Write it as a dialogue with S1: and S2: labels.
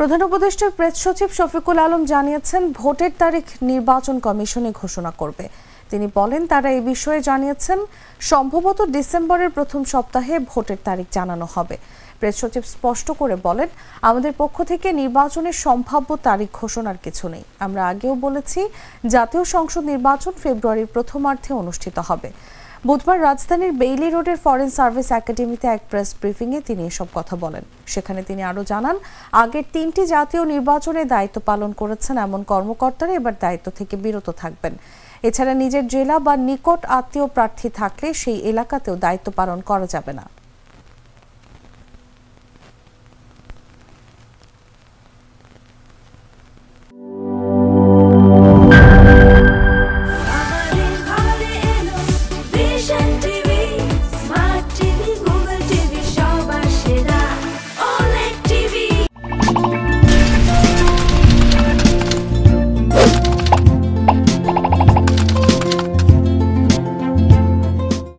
S1: প্রধান উপদেষ্টার প্রেস সচিব শফিকুল আলম জানিয়েছেন ভোটের তারিখ নির্বাচন কমিশনে ঘোষণা করবে। তিনি বলেন তারা এই বিষয়ে জানিয়েছেন সম্ভবত ডিসেম্বরের প্রথম সপ্তাহে ভোটের তারিখ জানানো হবে। প্রেস সচিব স্পষ্ট করে বলেন, আমাদের পক্ষ থেকে নির্বাচনের সম্ভাব্য তারিখ ঘোষণার কিছু নেই। আমরা আগেও বলেছি জাতীয় সংসদ নির্বাচন ফেব্রুয়ারির প্রথমার্ধে অনুষ্ঠিত হবে। বুধবার রাজধানীর বেইলি রোডের ফরেন সার্ভিস একাডেমিতে এক প্রেস ব্রিফিংয়ে তিনি এসব কথা বলেন। সেখানে তিনি আরও জানান, আগের 3টি জাতীয় নির্বাচনে দায়িত্ব পালন করেছেন এমন কর্মকর্তারা এবার দায়িত্ব থেকে বিরত থাকবেন। এছাড়া নিজের জেলা বা নিকট আত্মীয় প্রার্থী থাকলে সেই এলাকাতেও দায়িত্ব পালন করা যাবে না।